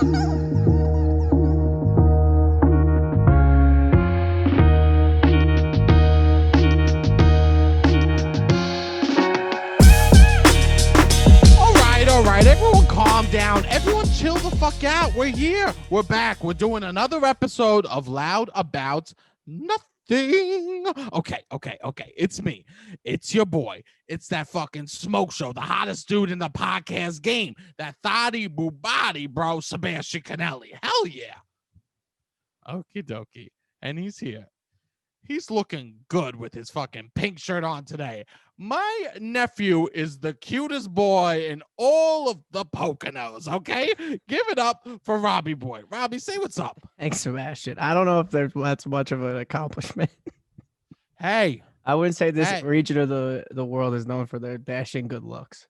All right, everyone calm down. Everyone chill the fuck out. We're here. We're back. We're doing another episode of Loud About Nothing. Okay. It's me. It's your boy. It's that fucking smoke show, the hottest dude in the podcast game. That thotty boobody, bro, Sebastian Canelli. Hell yeah. Okie dokie. And he's here. He's looking good with his fucking pink shirt on today. My nephew is the cutest boy in all of the Poconos, okay? Give it up for Robbie boy. Robbie, say what's up. Thanks, Sebastian. I don't know if that's much of an accomplishment. Hey. I wouldn't say this region of the world is known for their dashing good looks.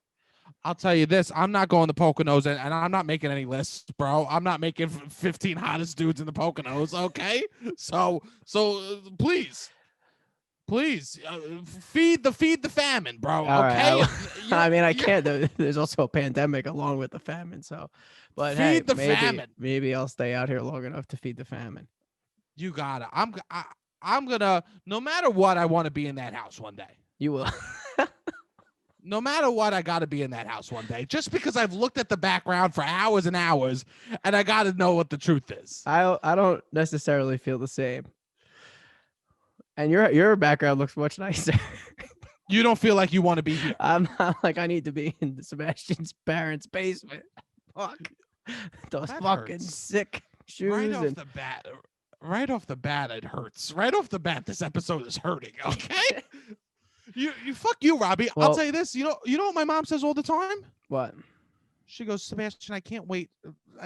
I'll tell you this. I'm not going to Poconos, and I'm not making any lists, bro. I'm not making 15 hottest dudes in the Poconos, okay? So please, feed the famine, bro. Okay. Right, I mean, I can't. There's also a pandemic along with the famine, so. But feed the famine. Maybe I'll stay out here long enough to feed the famine. You got it. I'm gonna. No matter what, I want to be in that house one day. You will. No matter what, I got to be in that house one day. Just because I've looked at the background for hours and hours, and I got to know what the truth is. I don't necessarily feel the same. And your background looks much nicer. You don't feel like you want to be here. I'm not like I need to be in Sebastian's parents' basement. Fuck. Those that fucking hurts. sick shoes. Right off the bat, it hurts. Right off the bat, this episode is hurting, okay? You fuck you, Robbie. Well, I'll tell you this. You know what my mom says all the time? What? She goes, Sebastian, I can't wait.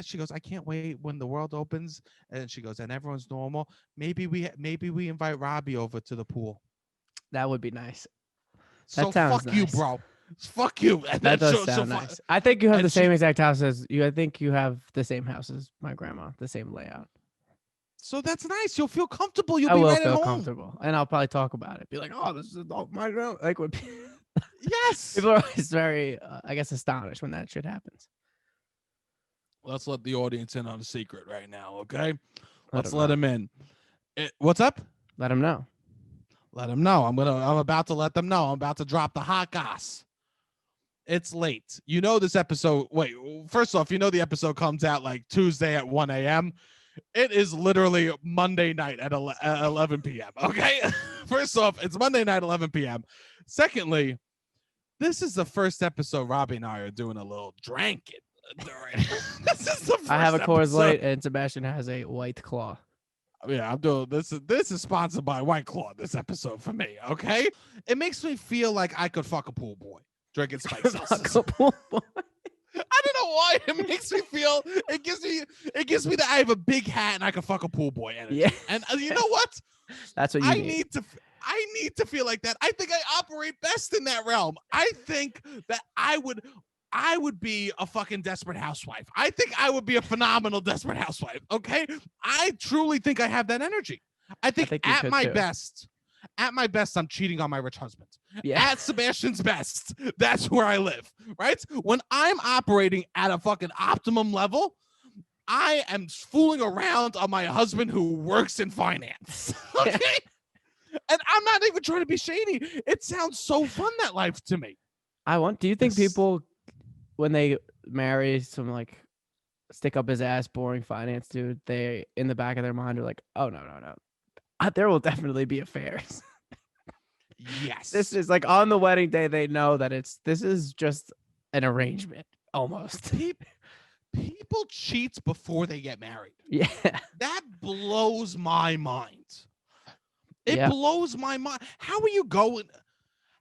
She goes, I can't wait when the world opens. And she goes, and everyone's normal. Maybe we invite Robbie over to the pool. That would be nice. So fuck nice. You, bro. Fuck you. That does sound nice. I think you have the same exact house as you. I think you have the same house as my grandma, the same layout. So that's nice. You'll feel comfortable. You'll be right at home. I will feel comfortable, and I'll probably talk about it. Be like, "Oh, this is my grandma." Like, what? Yes. People are always very, I guess, astonished when that shit happens. Let's let the audience in on a secret right now, okay? Let's let them in. What's up? Let them know. Let them know. I'm about to let them know. I'm about to drop the hot goss. It's late. You know this episode. Wait, first off, the episode comes out like Tuesday at 1 a.m. It is literally Monday night at 11 p.m. Okay. First off, it's Monday night, 11 p.m. Secondly, this is the first episode Robbie and I are doing a little drinking. This is the first I have a Coors episode. Light and Sebastian has a White Claw. Yeah, I'm doing this. This is sponsored by White Claw. This episode for me. Okay. It makes me feel like I could fuck a pool boy drinking spiked sauces. I don't know why it makes me feel. It gives me that I have a big hat and I can fuck a pool boy energy. Yeah. And you know what? That's what you need. I need to feel like that. I think I operate best in that realm. I think that I would be a fucking desperate housewife. I think I would be a phenomenal desperate housewife. Okay. I truly think I have that energy. I think at my best, I'm cheating on my rich husband. Yeah. At Sebastian's best, that's where I live, right? When I'm operating at a fucking optimum level, I am fooling around on my husband who works in finance. Okay? And I'm not even trying to be shady. It sounds so fun, that life, to me. Do you think people, when they marry some like stick up his ass, boring finance dude, they in the back of their mind are like, oh, no. There will definitely be affairs. Yes. This is like on the wedding day, they know that this is just an arrangement almost. People cheat before they get married. Yeah. That blows my mind. It blows my mind. How are you going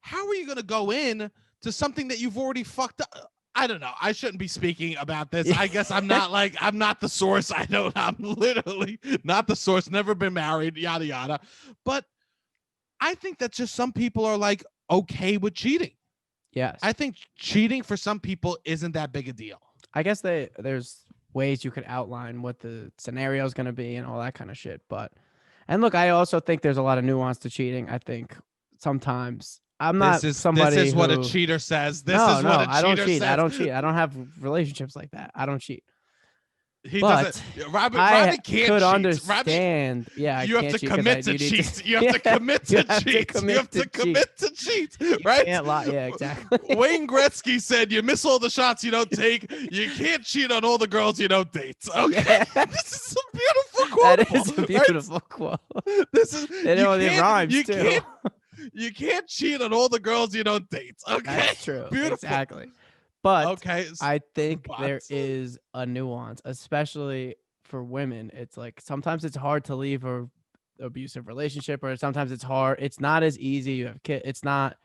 to go in to something that you've already fucked up? I don't know. I shouldn't be speaking about this. I guess I'm not the source. I'm literally not the source. Never been married, yada, yada. But I think that just some people are like okay with cheating. Yes. I think cheating for some people isn't that big a deal. I guess there's ways you could outline what the scenario is going to be and all that kind of shit. And look, I also think there's a lot of nuance to cheating. I think sometimes I'm not somebody. This is what a cheater says. I don't cheat. I don't have relationships like that. I don't cheat. He But doesn't. Robbie I can't could cheat. understand. Yeah, I You have can't to cheat 'cause commit to you need cheat. You have to Yeah, commit you to have to cheat. You commit have to to cheat. commit to cheat, You right? can't lie. Yeah, exactly. Wayne Gretzky said, "You miss all the shots you don't take. You can't cheat on all the girls you don't date." Okay, Yeah, this is a beautiful that quote, is a right? beautiful quote. This is It rhymes too. you can't cheat on all the girls you don't date. Okay, That's true. beautiful. Exactly. But Okay, I think there but is a nuance, especially for women. It's like sometimes it's hard to leave a abusive relationship, or sometimes it's hard. It's not as easy. You have kids. It's not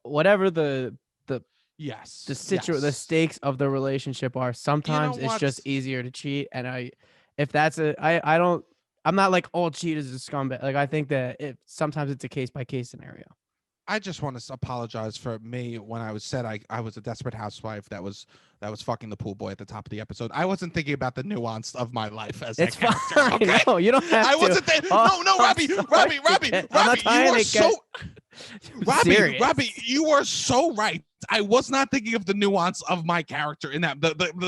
whatever the yes, the yes. stakes of the relationship are. You know Sometimes it's what? just easier to cheat. And if that's I don't, I'm not like all cheaters is scumbag. Like I think that sometimes it's a case by case scenario. I just want to apologize for me when I said I was a desperate housewife that was fucking the pool boy at the top of the episode. I wasn't thinking about the nuance of my life as It's that character. fine. Okay, No, you don't have I to. wasn't there. Oh, No, I'm Robbie, sorry Robbie, to Robbie, get- I'm not Robbie, trying you are to so I'm Robbie, serious. Robbie, you are so right. I was not thinking of the nuance of my character in that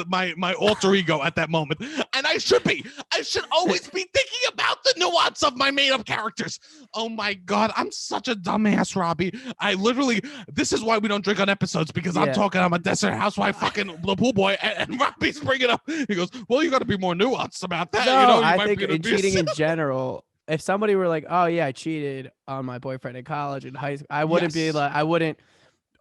my alter ego at that moment, and I should be. I should always be thinking about the nuance of my made up characters. Oh my god, I'm such a dumbass, Robbie. I literally. This is why we don't drink on episodes because I'm Yeah. talking. I'm a desert housewife, fucking the pool boy, and Robbie's bringing up. He goes, "Well, you got to be more nuanced about that. No, You know, you I might think be an in cheating abusive." in general, if somebody were like, "Oh yeah, I cheated on my boyfriend in college and high school," I wouldn't be Yes. like, I wouldn't.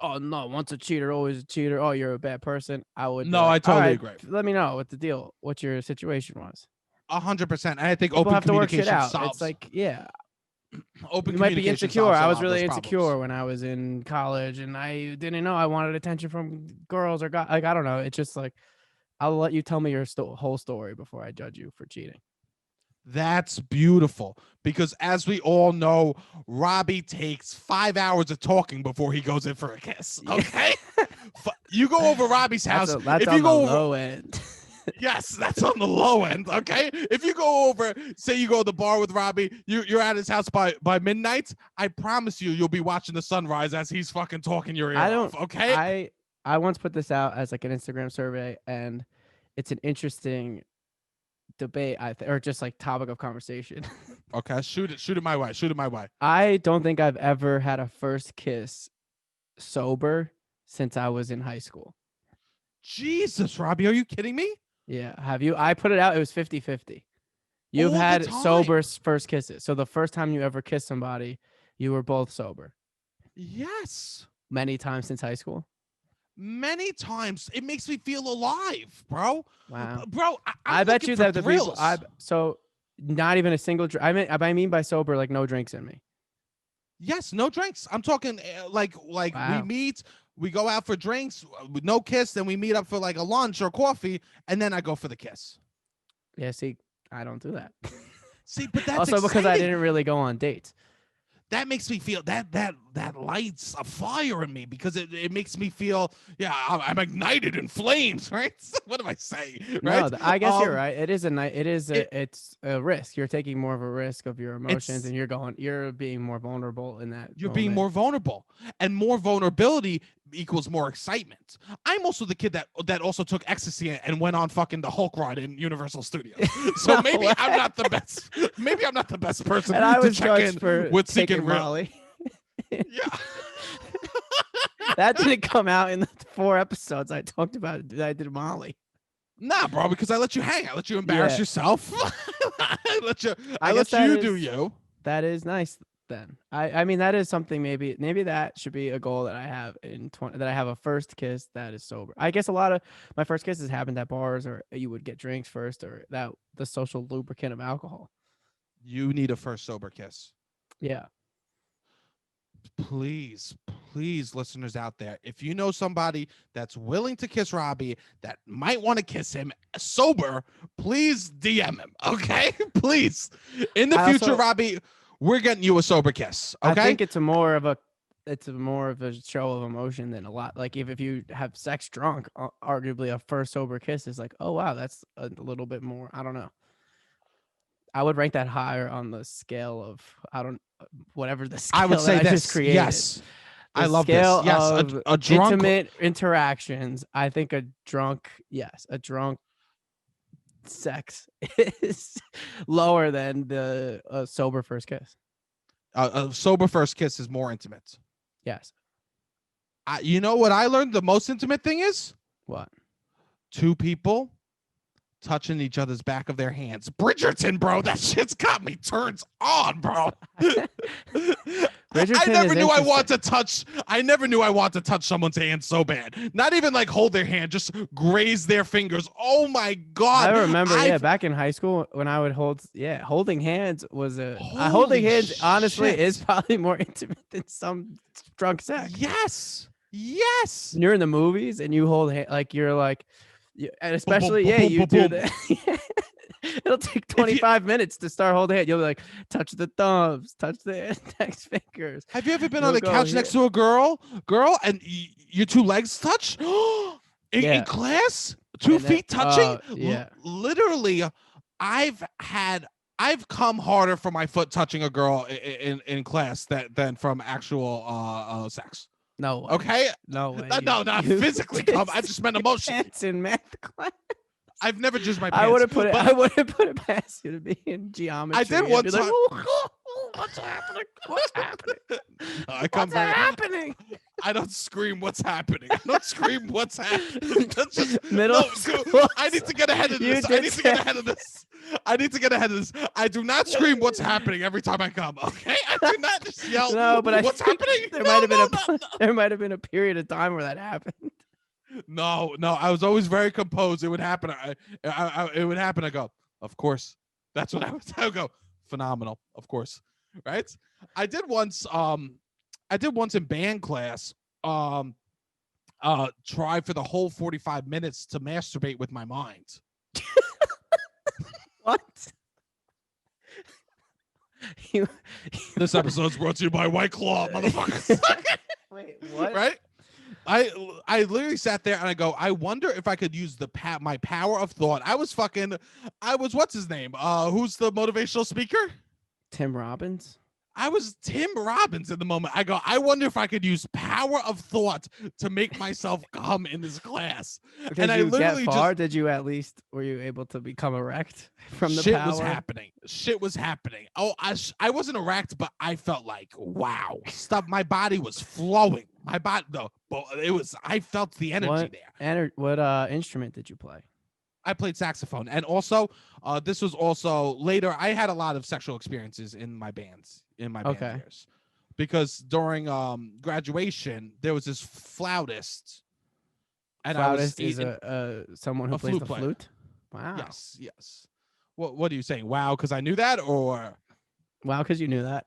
Oh no, once a cheater, always a cheater. Oh, you're a bad person. I would be No, like, I all totally right, agree. let me know what the deal, what your situation was. 100%. And I think People open have to work shit communication out. It's solves. like, yeah, Open you might be communication insecure. solves a I lot was of those really problems. insecure when I was in college, and I didn't know I wanted attention from girls or guys. Like I don't know. It's just like I'll let you tell me your whole story before I judge you for cheating. That's beautiful because, as we all know, Robbie takes 5 hours of talking before he goes in for a kiss. Okay, you go over Robbie's house. That's if on you the go low end. yes, that's on the low end. Okay, if you go over, say you go to the bar with Robbie, you're at his house by midnight. I promise you'll be watching the sunrise as he's fucking talking your ear off. Okay, I once put this out as like an Instagram survey, and it's an interesting debate, or just like topic of conversation. okay, shoot it my way. Shoot it my way. I don't think I've ever had a first kiss sober since I was in high school. Jesus, Robbie, are you kidding me? Yeah. Have you? I put it out. It was 50-50. You've All the had time. sober first kisses. So the first time you ever kissed somebody, you were both sober. Yes. Many times since high school. Many times. It makes me feel alive, bro. Wow. Bro, I bet you that the people. thrills. So not even a single. I mean by sober, like no drinks in me. Yes, no drinks. I'm talking like Wow. we meet, we go out for drinks with no kiss, then we meet up for like a lunch or coffee, and then I go for the kiss. Yeah. See, I don't do that. See, but that's also because I exciting. didn't really go on dates. That makes me feel that lights a fire in me because it makes me feel I'm ignited in flames, right? What do I say? Right? No, I guess you're right. It is it's a risk. You're taking more of a risk of your emotions, and you're being more vulnerable in that. You're being more vulnerable, and more vulnerability equals more excitement. I'm also the kid that also took ecstasy and went on fucking the Hulk ride in Universal Studios. So No maybe way. I'm not the best. Maybe I'm not the best person And I to was check judged in for with taking seeking real. Molly. Yeah. That didn't come out in the 4 episodes I talked about that I did Molly. Nah, bro, because I let you hang. I let you embarrass yourself. I let you do you. That is nice. Then I mean that is something maybe that should be a goal that I have in that I have a first kiss that is sober. I guess a lot of my first kisses happened at bars, or you would get drinks first, or that the social lubricant of alcohol. You need a first sober kiss. Yeah. Please, listeners out there, if you know somebody that's willing to kiss Robbie, that might want to kiss him sober, please DM him. Okay, please. In the future, Robbie, we're getting you a sober kiss. Okay. I think it's more of a show of emotion than a lot. Like if you have sex drunk, arguably a first sober kiss is like, oh wow, that's a little bit more. I don't know. I would rank that higher on the scale of whatever the scale I would say that I just created. Yes. The I love this. Yes, of a drunk intimate interactions. I think a drunk sex is lower than the sober first kiss. A sober first kiss is more intimate. Yes. You know what I learned? The most intimate thing is What? two people touching each other's back of their hands. Bridgerton, bro. That shit's got me turned on, bro. Bridgerton I never is knew I interesting. want to touch. I never knew I want to touch someone's hand so bad. Not even like hold their hand, just graze their fingers. Oh my god! I remember, back in high school when I would holding hands was holding hands. Honestly, shit. is probably more intimate than some drunk sex. Yes. When you're in the movies and you hold and especially you do that. It'll take 25 minutes to start holding hand. You'll be like, touch the thumbs, touch the index fingers. Have you ever been on the couch next to a girl, and your two legs touch? In class, 2 feet touching? Literally, I've come harder for my foot touching a girl in class than from actual sex. No way. Okay? No way. No, not physically come. I just meant emotionally. It's in math class. I've never jizzed my pants. I wouldn't put it past you to be in geometry. I did one time. Like, what's happening? What's happening? What's happening? I don't scream what's happening. I don't scream what's happening. That's just middle school. I need to get ahead of this. I need to get ahead of this. I do not scream what's happening every time I come. Okay? I do not just yell. No, but what's happening? There might have been a period of time where that happened. No, I was always very composed. It would happen. It would happen. I go, of course. That's what I would go. Phenomenal, of course. Right? I did once in band class, try for the whole 45 minutes to masturbate with my mind. What? This episode's brought to you by White Claw, motherfuckers. Wait, what? Right? I literally sat there and I go, I wonder if I could use my power of thought. I was what's his name? Who's the motivational speaker? Tim Robbins. I was Tim Robbins in the moment. I go, I wonder if I could use power of thought to make myself come in this class. Did you get far? Did you were you able to become erect from the shit power? Shit was happening. Oh, I wasn't erect, but I felt like, wow, stuff. My body was flowing. My body, no, but I felt the energy there. What instrument did you play? I played saxophone, and also, this was also later. I had a lot of sexual experiences in my bands, band years, because during graduation there was this flautist, and flautist is someone who plays the flute. Wow. Yes. What are you saying? Wow, because I knew that, or wow, because you knew that.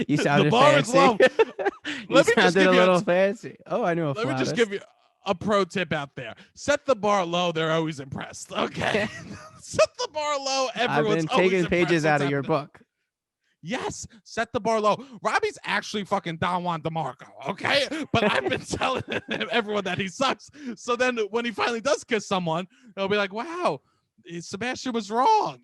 You sounded the bar fancy. Is low. Let me just give you a little fancy. Oh, I knew a flautist. Let me just give you a pro tip out there. Set the bar low. They're always impressed. Okay. Set the bar low. Everyone's I've been taking pages out of your book. Yes. Set the bar low. Robbie's actually fucking Don Juan DeMarco. Okay. But I've been telling everyone that he sucks. So then when he finally does kiss someone, they'll be like, wow, Sebastian was wrong,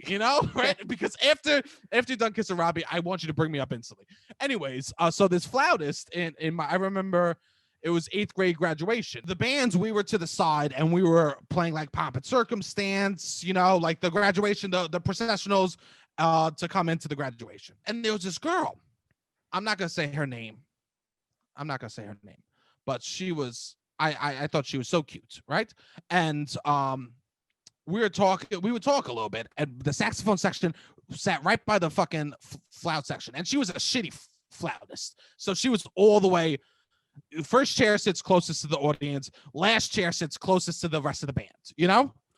right? Because after you're done kissing Robbie, I want you to bring me up instantly. Anyways, so this flautist I remember it was 8th grade graduation. The bands, we were to the side and we were playing like Pomp and Circumstance, like the graduation, the processionals to come into the graduation. And there was this girl. I'm not gonna say her name, but she was. I thought she was so cute, right? And we would talk a little bit, and the saxophone section sat right by the fucking flout section, and she was a shitty flautist. So she was all the way. First chair sits closest to the audience. Last chair sits closest to the rest of the band.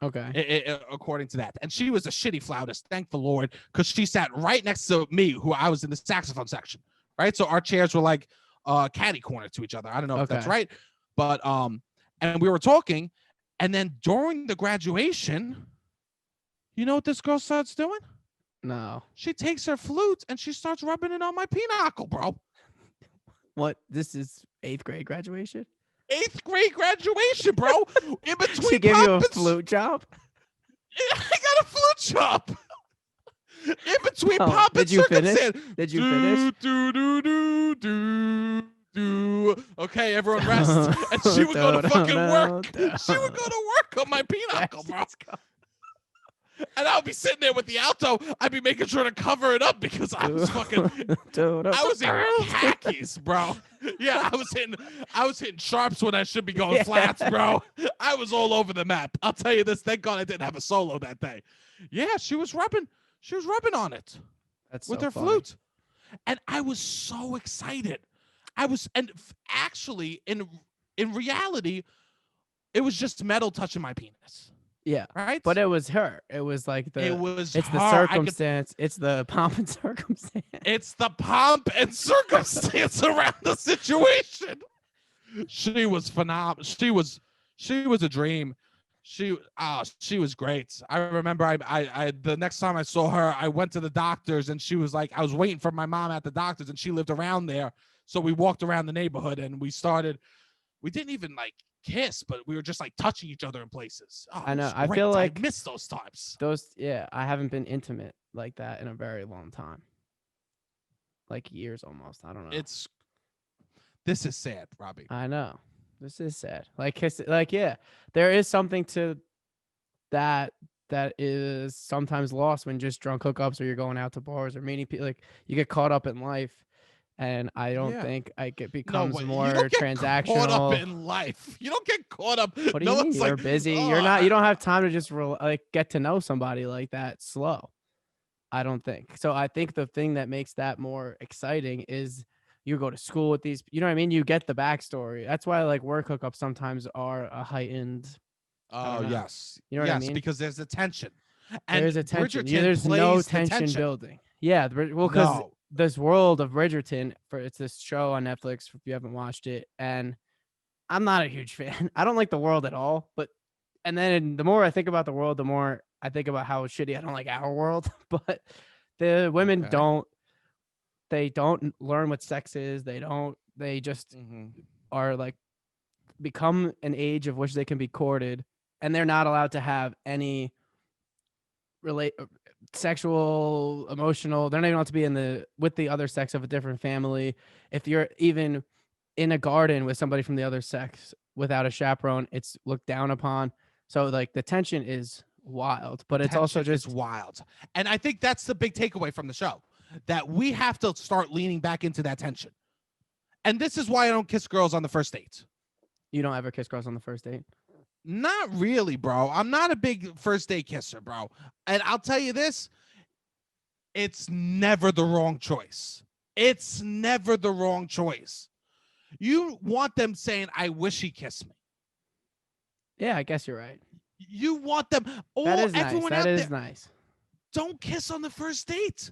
Okay. According to that, and she was a shitty flautist. Thank the Lord, because she sat right next to me, who I was in the saxophone section. Right, so our chairs were like catty corner to each other. I don't know if that's right, but and we were talking. And then during the graduation, you know what this girl starts doing? No. She takes her flute and she starts rubbing it on my pinochle, bro. What? This is 8th grade graduation? 8th grade graduation, bro. In between she gave you a flute job? I got a flute job. In between pop and Did you circumstance. finish? Did you finish? Okay, everyone rest. And she would go to fucking work. She would go to work on my pinochle, bro. And I would be sitting there with the alto. I'd be making sure to cover it up because I was fucking. I was in khakis, bro. Yeah, I was hitting sharps when I should be going flats, bro. I was all over the map. I'll tell you this. Thank God I didn't have a solo that day. Yeah, she was rubbing on it. That's with so her funny. flute. And I was so excited. Actually in reality, it was just metal touching my penis. Yeah, right. But it was her. It was like the circumstance. It's the pomp and circumstance. It's the pomp and circumstance around the situation. She was phenomenal. She was a dream. She was great. I remember I the next time I saw her, I went to the doctor's and she was like, I was waiting for my mom at the doctor's and she lived around there. So we walked around the neighborhood and we didn't even like kiss, but we were just like touching each other in places. Oh, I know. I feel like I miss those times. I haven't been intimate like that in a very long time. Like years almost. I don't know. This is sad, Robbie. I know. This is sad. There is something to that is sometimes lost when just drunk hookups or you're going out to bars or meeting people. Like you get caught up in life, and I don't think it becomes more you don't get transactional. Caught up in life. You don't get caught up. What do you mean? You're busy. You're not. You don't have time to just get to know somebody like that slow. I don't think so. I think the thing that makes that more exciting is you go to school with these, you know what I mean? You get the backstory. That's why like work hookups sometimes are a heightened. Oh, yes. You know what I mean? Because there's a tension. And there's a tension. There's no tension building. Yeah. Well, because this world of Bridgerton, it's this show on Netflix, if you haven't watched it. And I'm not a huge fan. I don't like the world at all. And then the more I think about the world, the more I think about how shitty I don't like our world. But the women don't learn what sex is. They just are like become an age of which they can be courted, and they're not allowed to have any sexual, emotional. They're not even allowed to be with the other sex of a different family. If you're even in a garden with somebody from the other sex without a chaperone, it's looked down upon. So like the tension is wild, but it's also just wild. And I think that's the big takeaway from the show, that we have to start leaning back into that tension. And this is why I don't kiss girls on the first date. You don't ever kiss girls on the first date? Not really, bro. I'm not a big first date kisser, bro. And I'll tell you this, it's never the wrong choice. It's never the wrong choice. You want them saying, I wish he kissed me. Yeah, I guess you're right. You want them. That is nice. That is nice. Don't kiss on the first date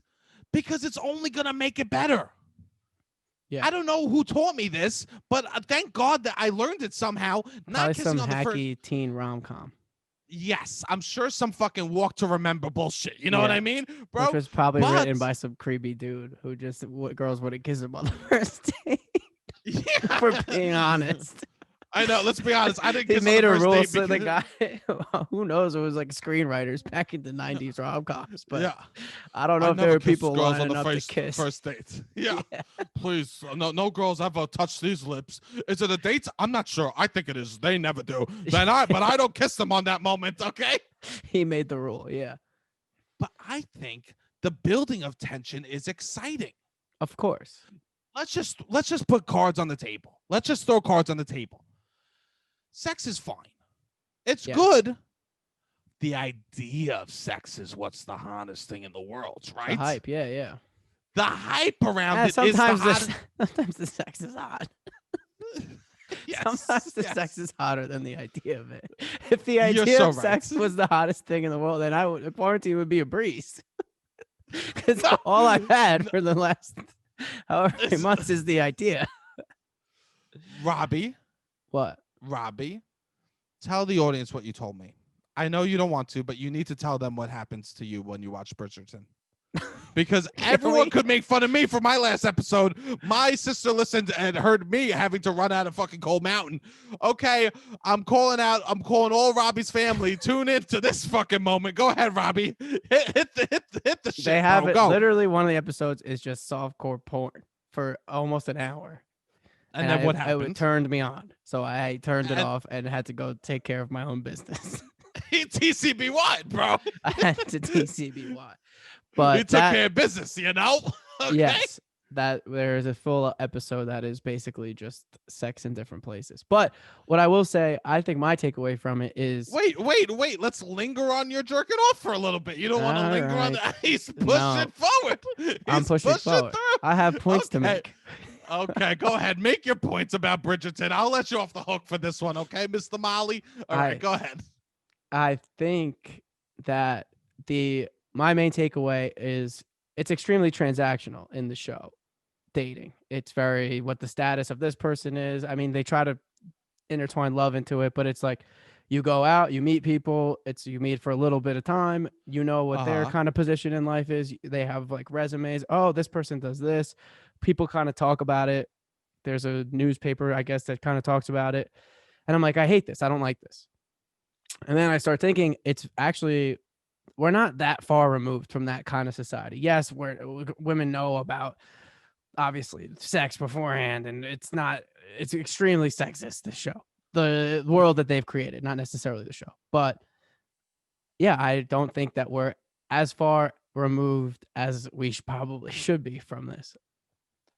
because it's only going to make it better. Yeah. I don't know who taught me this, but thank God that I learned it somehow. Not kissing some on the hacky teen rom-com. Yes, I'm sure some fucking Walk to Remember bullshit. You know what I mean, bro? Which was probably written by some creepy dude who just girls wouldn't kiss him on the first date. Yeah. If we're being honest. I know. Let's be honest. I didn't kiss made on the a rule first date so the guy. Who knows? It was like screenwriters back in the '90s rom-coms, but yeah. I don't know if there were people lining up to kiss first date. Yeah. Please, no girls ever touch these lips. Is it a date? I'm not sure. I think it is. They never do. But I don't kiss them on that moment. Okay. He made the rule. Yeah. But I think the building of tension is exciting. Of course. Let's just put cards on the table. Let's just throw cards on the table. Sex is fine. It's good. The idea of sex is what's the hottest thing in the world, right? The hype, yeah. The hype around it sometimes is sometimes the sex is hot. Yes, sometimes the sex is hotter than the idea of it. If the idea of sex was the hottest thing in the world, then quarantine would be a breeze. Because all I've had for the last however many months is the idea. Robbie. What? Robbie, tell the audience what you told me. I know you don't want to, but you need to tell them what happens to you when you watch Bridgerton. Because everyone could make fun of me for my last episode. My sister listened and heard me having to run out of fucking Cold Mountain. Okay, I'm calling all Robbie's family. Tune in to this fucking moment. Go ahead, Robbie. Hit the shit. They have it. Literally, one of the episodes is just softcore porn for almost an hour. And then what It happened? turned me on. So I turned it And off and had to go take care of my own business. TCBY, bro. I had to TCBY. He But took care of business, you know? Okay. yes, that there is a full episode that is basically just sex in different places. But what I will say, I think my takeaway from it is Wait. Let's linger on your jerking off for a little bit. You don't want to all linger on right. that. He's pushing No, forward. I'm He's pushing pushing forward. through. I have points to Okay. make. Okay, go ahead. Make your points about Bridgerton. I'll let you off the hook for this one, okay, Mr. Molly? All right, go ahead. I think that my main takeaway is it's extremely transactional in the show. Dating. It's very what the status of this person is. I mean, they try to intertwine love into it, but it's like you go out, you meet people, you meet for a little bit of time, you know what their kind of position in life is. They have like resumes. Oh, this person does this. People kind of talk about it. There's a newspaper, I guess, that kind of talks about it. And I'm like, I hate this. I don't like this. And then I start thinking it's actually we're not that far removed from that kind of society. Yes, women know about obviously sex beforehand, and it's extremely sexist, the show, the world that they've created, not necessarily the show. But yeah, I don't think that we're as far removed as we probably should be from this.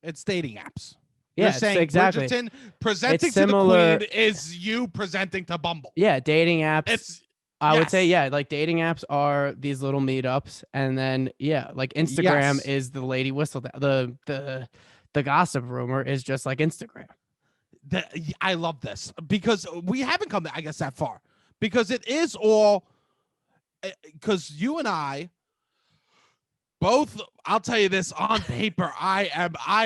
It's dating apps. Yeah, You're saying exactly. Bridgerton presenting It's similar, to the Queen is you presenting to Bumble. yeah, dating apps. I would say, yes. yeah, like dating apps are these little meetups, and then yeah, like Instagram Yes. is the lady whistle. The gossip rumor is just like Instagram. I love this because we haven't come, I guess, that far because it is all because you and I both. I'll tell you this on paper, I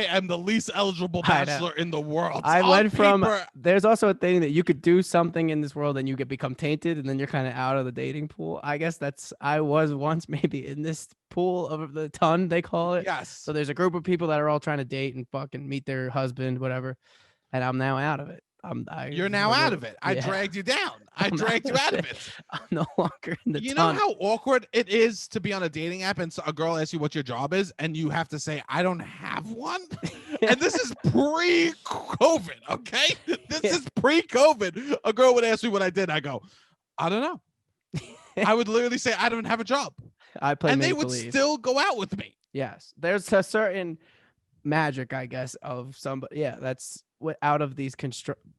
am the least eligible bachelor in the world. I went from there's also a thing that you could do something in this world and you could become tainted and then you're kind of out of the dating pool. I guess I was once maybe in this pool of the ton, they call it. Yes. So there's a group of people that are all trying to date and fucking meet their husband, whatever. And I'm now out of it. You're now out of it. I dragged you down. I dragged you out of it. I'm no longer in the You ton. know how awkward it is to be on a dating app and a girl asks you what your job is and you have to say, I don't have one? And this is pre-COVID, okay? This is pre-COVID. A girl would ask me what I did. I go, I don't know. I would literally say, I don't have a job. I play and they would still go out with me. Yes. There's a certain magic, I guess, of somebody. Yeah, that's out of these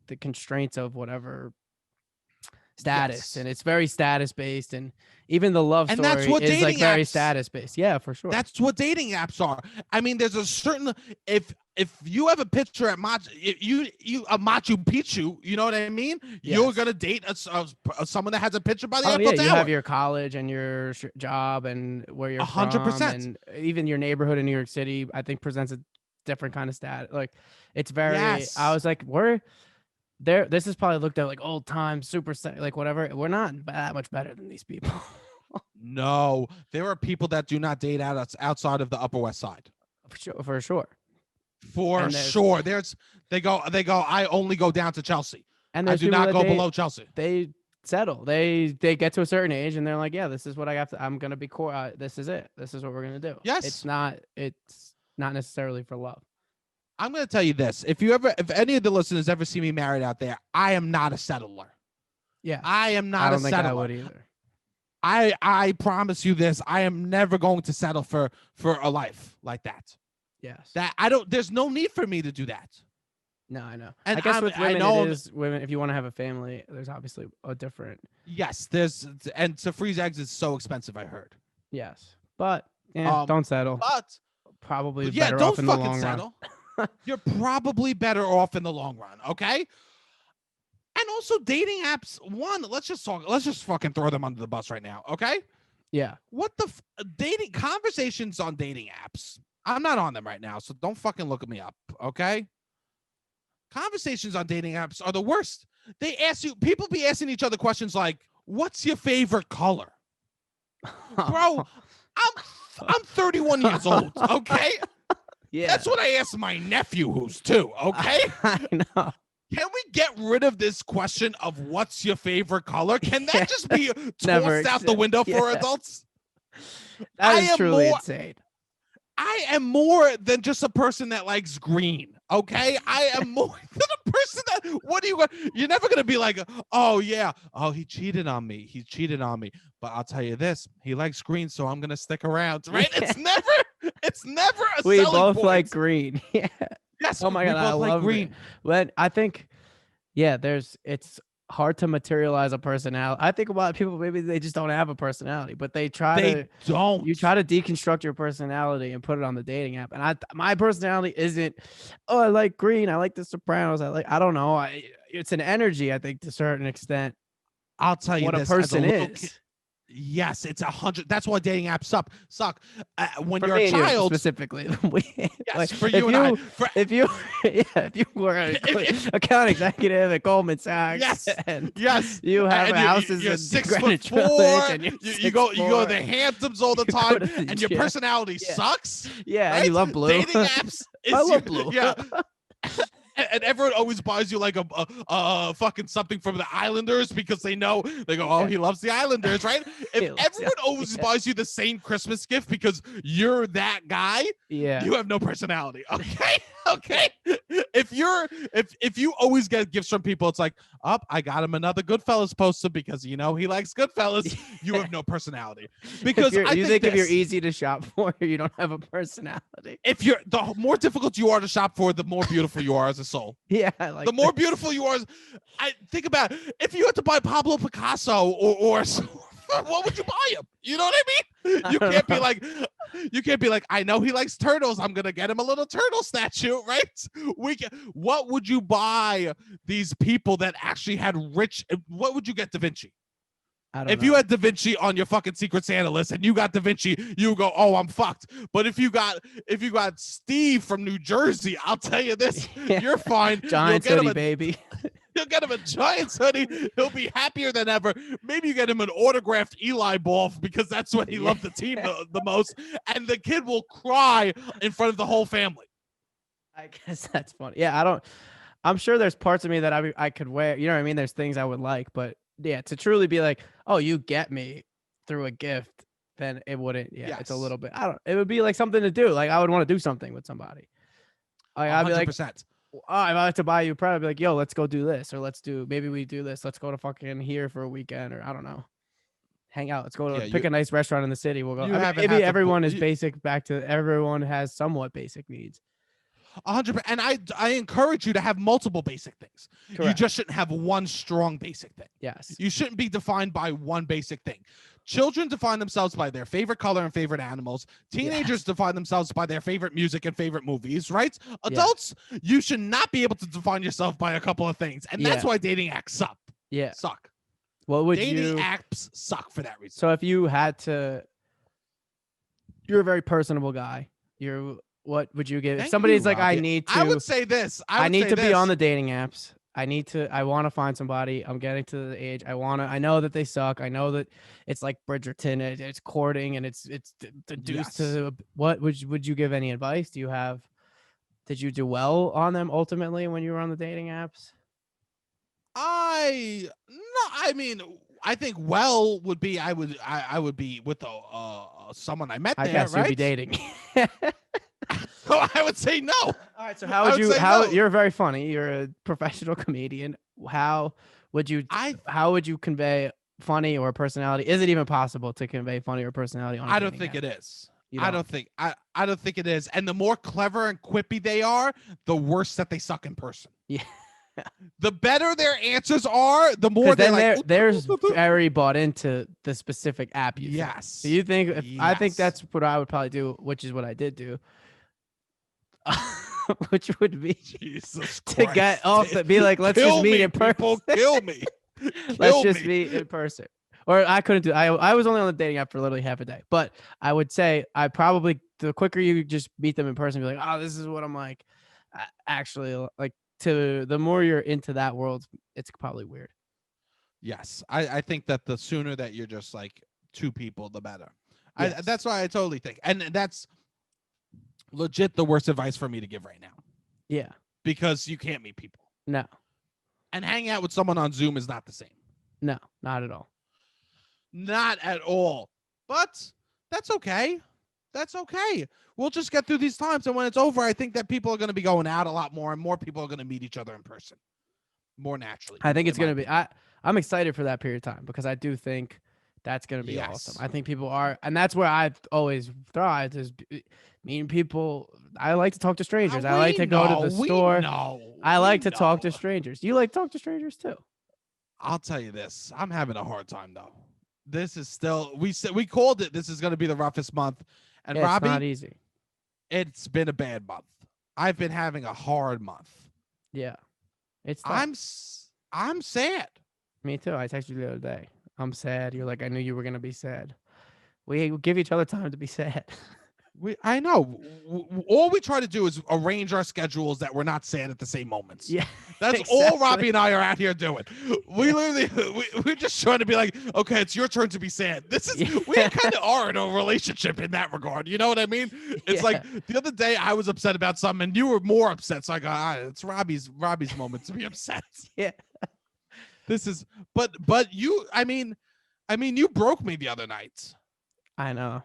the constraints of whatever status. Yes. And it's very status based, and even the love story that's what is like very status based. Yeah, for sure. That's what dating apps are. I mean, there's a certain if you have a picture at you a Machu Picchu, you know what I mean? Yes. You're gonna date someone that has a picture by the Eiffel Tower. You have your college and your job and where you're 100%. From, and even your neighborhood in New York City, I think presents a different kind of stat. Like it's very. Yes. I was like, we're there. This is probably looked at like old time, super like whatever. We're not that much better than these people. No, there are people that do not date outside of the Upper West Side. For sure. They go. I only go down to Chelsea, and I do not go below Chelsea. They settle. They get to a certain age, and they're like, yeah, this is what I have to. I'm gonna be core. This is it. This is what we're gonna do. Yes. It's not necessarily for love. I'm gonna tell you this: if any of the listeners ever see me married out there, I am not a settler. Yeah, I am not a settler. I don't think I would either. I promise you this: I am never going to settle for a life like that. Yes. That I don't. There's no need for me to do that. No, I know. And I guess with women, women. If you want to have a family, there's obviously a different. Yes, and to freeze eggs is so expensive. I heard. Yes, but don't settle. But probably better off in the long run. You're probably better off in the long run. Okay. And also dating apps. Let's just fucking throw them under the bus right now. Okay. Yeah. What the dating conversations on dating apps? I'm not on them right now, so don't fucking look me up, okay? Conversations on dating apps are the worst. People be asking each other questions like, "What's your favorite color?" Bro, I'm 31 years old, okay? Yeah. That's what I asked my nephew, who's 2, okay? I know. Can we get rid of this question of what's your favorite color? Can that just be tossed out the window for adults? That is truly insane. I am more than just a person that likes green. Okay, I am more than a person that. What are you? You're never gonna be like, oh yeah, oh he cheated on me. He cheated on me. But I'll tell you this: he likes green, so I'm gonna stick around. Right? Yeah. It's never a We selling both point. like green. Yeah. Yes, Oh my we god, I both like love green. green. But I think, yeah, it's hard to materialize a personality. I think a lot of people maybe they just don't have a personality, but they try They to. You don't. try to deconstruct your personality and put it on the dating app. And my personality isn't, oh, I like green. I like The Sopranos. I don't know. It's an energy, I think, to a certain extent, I'll tell you what a this: as a person little kid, is. yes, it's 100. That's why dating apps suck. When For you're a me and you child, specifically. yes, for If you and I. you, For if you, yeah, if you were an if, account executive at Goldman Sachs yes, and yes, you have and houses you're in 6'4". Greenwich Village and you're You go to 6'4", the Hamptons all the you go time, to the and your gym. personality Yeah, sucks, yeah, and right? you love blue. Dating apps I is you, love blue. yeah. And everyone always buys you like a fucking something from the Islanders because they know they go, oh, Yeah. he loves the Islanders, right? If He loves everyone always yeah. buys you the same Christmas gift because you're that guy, Yeah. you have no personality. Okay. Okay. If you always get gifts from people, it's like, up, I got him another Goodfellas poster because you know he likes Goodfellas. You have no personality. Because I you think think if you're this, easy to shop for, you don't have a personality. if you're the more difficult you are to shop for, the more beautiful you are as a soul. Yeah, I like The more that. beautiful you are, I think about it, if you had to buy Pablo Picasso or what would you buy him? You know what I mean? I don't know. You can't be like, I know he likes turtles. I'm gonna get him a little turtle statue, right? What would you buy these people that actually had rich? What would you get Da Vinci? I don't If know. you had Da Vinci on your fucking Secret Santa list and you got Da Vinci, you go, oh, I'm fucked. But if you got Steve from New Jersey, I'll tell you this, Yeah. you're fine. Giants hoodie, baby. You'll get him a Giants hoodie. He'll be happier than ever. Maybe you get him an autographed Eli ball because that's what he Yeah. loved the team the most. And the kid will cry in front of the whole family. I guess that's funny. Yeah, I'm sure there's parts of me that I could wear. You know what I mean? There's things I would like, but yeah, to truly be like, oh, you get me through a gift, then it wouldn't. Yeah, it's a Yes. little bit. It would be like something to do. Like I would want to do something with somebody. Like I'd be like, 100%. oh, if I like to buy you, probably be like, yo, let's go do this, or maybe we do this. Let's go to fucking here for a weekend, or I don't know, hang out. Let's go to Yeah, pick a nice restaurant in the city. We'll go. you I mean, haven't maybe had to everyone is basic. Back to everyone has somewhat basic needs. 100%. And I encourage you to have multiple basic things. Correct. You just shouldn't have one strong basic thing. Yes. You shouldn't be defined by one basic thing. Children define themselves by their favorite color and favorite animals. Teenagers define themselves by their favorite music and favorite movies, right? Adults, you should not be able to define yourself by a couple of things. And that's why dating apps suck. Yeah. Suck. What would dating apps suck for that reason. So if you had to, you're a very personable guy. What would you give? If somebody's like, Robbie. I need to. I would say this. I need to be on the dating apps. I want to find somebody. I'm getting to the age. I know that they suck. I know that it's like Bridgerton. It's courting and it's deduced to what would you give any advice? Did you do well on them ultimately when you were on the dating apps? I mean, I think well would be I would be with someone I met there, I guess right? you'd be dating. So I would say no. All right. So how would you? You're very funny. You're a professional comedian. How would you convey funny or personality? Is it even possible to convey funny or personality on? I don't think it is. I don't think it is. And the more clever and quippy they are, the worse that they suck in person. Yeah. The better their answers are, the more they're very bought into the specific app. Yes. So you think? I think that's what I would probably do, which is what I did do. Which would be Jesus to Christ, get off the be like, let's just meet in person. People, kill me. Let's just meet in person. Or I couldn't do. I was only on the dating app for literally half a day, but I would say the quicker you just meet them in person, be like, oh, this is what I'm like. Actually, like. The more you're into that world, it's probably weird. Yes, I think that the sooner that you're just like two people, the better. Yes. That's why I totally think, and that's legit the worst advice for me to give right now. Yeah, because you can't meet people. No, and hanging out with someone on Zoom is not the same. No, not at all. Not at all. But that's okay. That's okay. We'll just get through these times, and when it's over, I think that people are going to be going out a lot more, and more people are going to meet each other in person more naturally. I think in it's my gonna be. opinion. I'm excited for that period of time because I do think that's gonna be awesome. Yes. I think people are, and that's where I've always thrived is meeting people. I like to talk to strangers. I like We to go to know. the We store. know. I We like to talk know. to strangers. You like to talk to strangers too. I'll tell you this. I'm having a hard time though. This is still we called it. This is going to be the roughest month, and Yeah, it's not Robbie, easy. it's been a bad month. I've been having a hard month. Yeah, it's tough. I'm sad. Me too. I texted you the other day. I'm sad. You're like, I knew you were gonna be sad. We give each other time to be sad. I know. All we try to do is arrange our schedules that we're not sad at the same moments. Yeah, That's exactly. all Robbie and I are out here doing. We literally, we're just trying to be like, okay, it's your turn to be sad. This is, we kind of are in a relationship in that regard. You know what I mean? It's like the other day I was upset about something and you were more upset. So I go, it's Robbie's moment to be upset. Yeah. This is, but you, I mean, you broke me the other night. I know.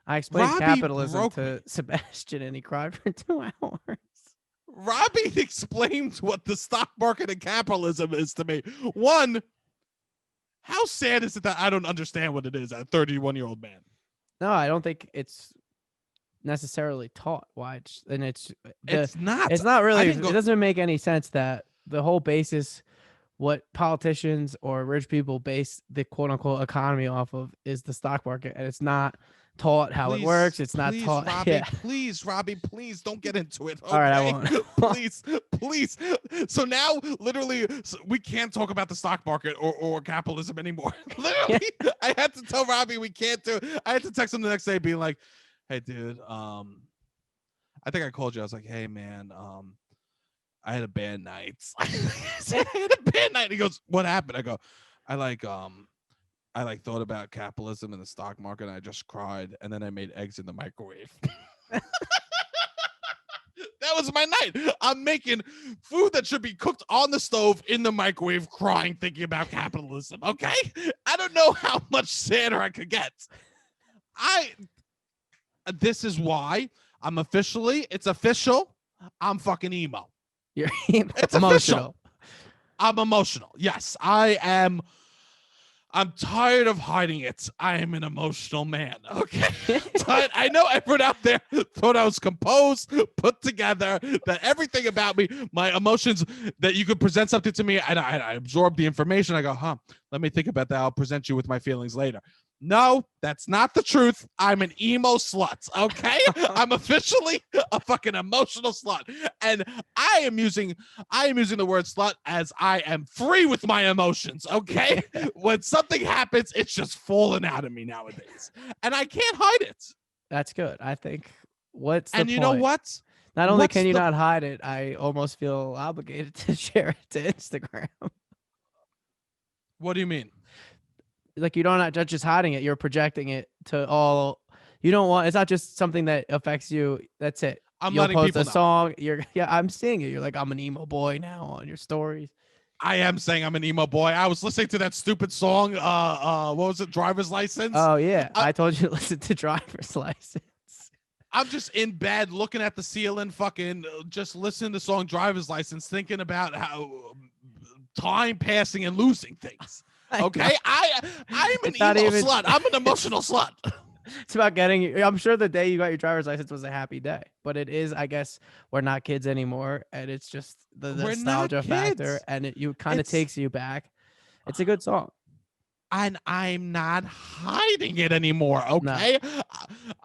I explained Robbie capitalism broke to me. Sebastian and he cried for 2 hours. Robbie explains what the stock market and capitalism is to me. One, how sad is it that I don't understand what it is as a 31-year-old man? No, I don't think it's necessarily taught why It's not. It's not really. It doesn't make any sense that the whole basis, what politicians or rich people base the quote unquote economy off of, is the stock market, and it's not taught how it works. It's not taught. Robbie, Yeah. Please, Robbie, please don't get into it. Okay? All right, I won't. please. So now, literally, we can't talk about the stock market or capitalism anymore. Literally, I had to tell Robbie we can't do. I had to text him the next day, being like, "Hey, dude, I think I called you. I was like, hey, man, I had a bad night." I said, I had a bad night. He goes, "What happened?" I go, I thought about capitalism and the stock market, and I just cried, and then I made eggs in the microwave." That was my night. I'm making food that should be cooked on the stove in the microwave, crying, thinking about capitalism. Okay? I don't know how much sadder I could get. This is why it's official. I'm fucking emo. You're It's emotional. official. I'm emotional. Yes, I am. I'm tired of hiding it. I am an emotional man. Okay. I know everyone out there thought I was composed, put together, that everything about me, my emotions, that you could present something to me, and I absorb the information. I go, let me think about that. I'll present you with my feelings later. No, that's not the truth. I'm an emo slut. Okay. I'm officially a fucking emotional slut. And I am using the word slut as I am free with my emotions. Okay. When something happens, it's just falling out of me nowadays. And I can't hide it. That's good. I think what's the And point? you know what? Not only can you not hide it, I almost feel obligated to share it to Instagram. What do you mean? Like, you don't not just hiding it, you're projecting it to all. You don't want, it's not just something that affects you. That's it. I'm You'll letting post people a know. song. I'm seeing it. You're like, I'm an emo boy now on your stories. I am saying I'm an emo boy. I was listening to that stupid song. What was it? Driver's License. Oh yeah, I told you to listen to Driver's License. I'm just in bed looking at the ceiling, fucking just listening to the song Driver's License, thinking about how time passing and losing things. Okay, I'm an emo slut. I'm an emotional slut. It's about getting. I'm sure the day you got your driver's license was a happy day, but it is. I guess we're not kids anymore, and it's just the nostalgia factor, and it kind of takes you back. It's a good song. And I'm not hiding it anymore, okay?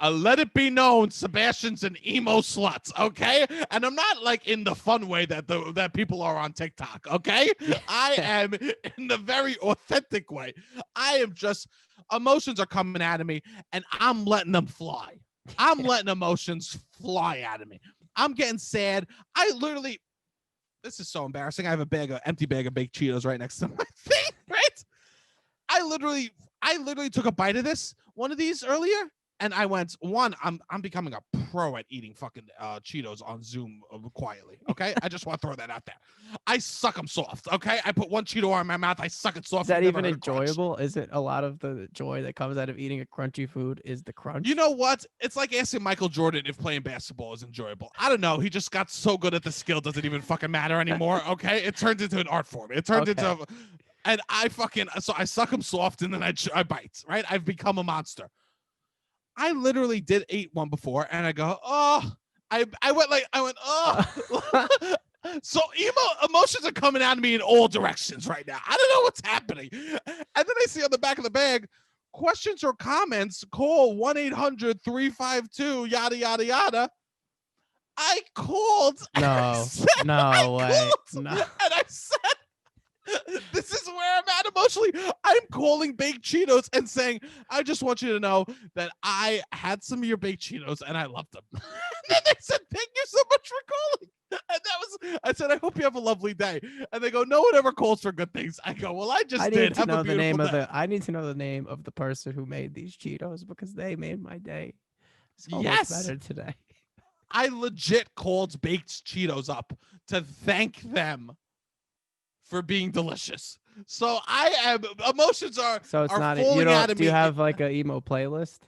No. Let it be known, Sebastian's an emo slut, okay? And I'm not like in the fun way that people are on TikTok, okay? I am in the very authentic way. I am just, emotions are coming out of me, and I'm letting them fly. I'm letting emotions fly out of me. I'm getting sad. I literally, this is so embarrassing. I have an empty bag of baked Cheetos right next to my thing, right? I literally took a bite of one of these earlier, And I went, one, I'm becoming a pro at eating fucking Cheetos on Zoom quietly. Okay, I just want to throw that out there. I suck them soft. Okay, I put one Cheeto in my mouth, I suck it soft. Is that Never even heard a crunch. enjoyable? Is it a lot of the joy that comes out of eating a crunchy food is the crunch? You know what? It's like asking Michael Jordan if playing basketball is enjoyable. I don't know. He just got so good at the skill, doesn't even fucking matter anymore. Okay, it turns into an art form. It turned Okay. into, and I fucking so I suck them soft and then I bite. Right, I've become a monster. I literally did eat one before, and I go, oh, I went, oh. So emotions are coming out of me in all directions right now. I don't know what's happening. And then I see on the back of the bag, questions or comments, call 1-800-352 yada yada yada. I called. No, no way. No. And I said, this is where I'm at emotionally. I'm calling baked Cheetos and saying, I just want you to know that I had some of your baked Cheetos and I loved them. And then they said, thank you so much for calling. And that was, I said, I hope you have a lovely day. And they go, no one ever calls for good things. I go, well, I just I did. need to Have know a the name beautiful of day. I need to know the name of the person who made these Cheetos because they made my day so Yes. much better today. I legit called baked Cheetos up to thank them for being delicious. So I am, emotions are, So it's are not falling you out don't of do you me. have like a emo playlist?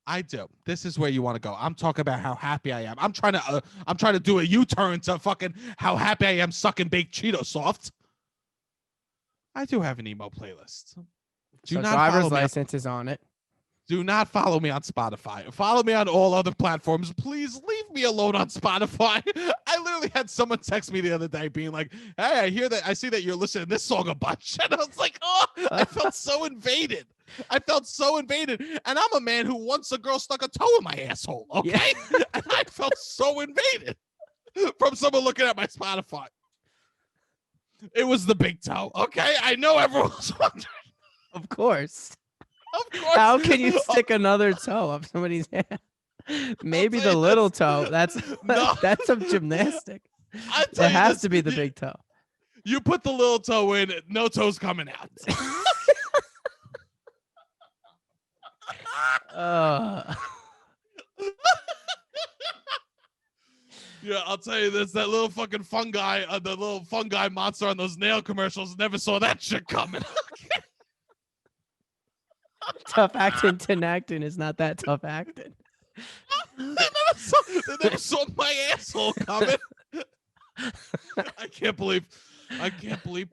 I do. This is where you want to go. I'm talking about how happy I am. I'm trying to do a U-turn to fucking how happy I am sucking baked Cheeto soft. I do have an emo playlist. So driver's license is on it. Do not follow me on Spotify. Follow me on all other platforms. Please leave me alone on Spotify. I literally had someone text me the other day being like, hey, I see that you're listening to this song a bunch. And I was like, oh, I felt so invaded. And I'm a man who once a girl stuck a toe in my asshole. Okay. Yeah. And I felt so invaded from someone looking at my Spotify. It was the big toe. Okay. I know everyone's wondering. Of course. Of course. How can you stick another toe up somebody's hand? Maybe the little toe. That's some gymnastic. It has to be the big toe. You put the little toe in, no toes coming out. Yeah, I'll tell you this, that little fucking fungi, the little fungi monster on those nail commercials, never saw that shit coming. Tough acting to acting is not that tough acting. They never saw my asshole coming. I can't believe.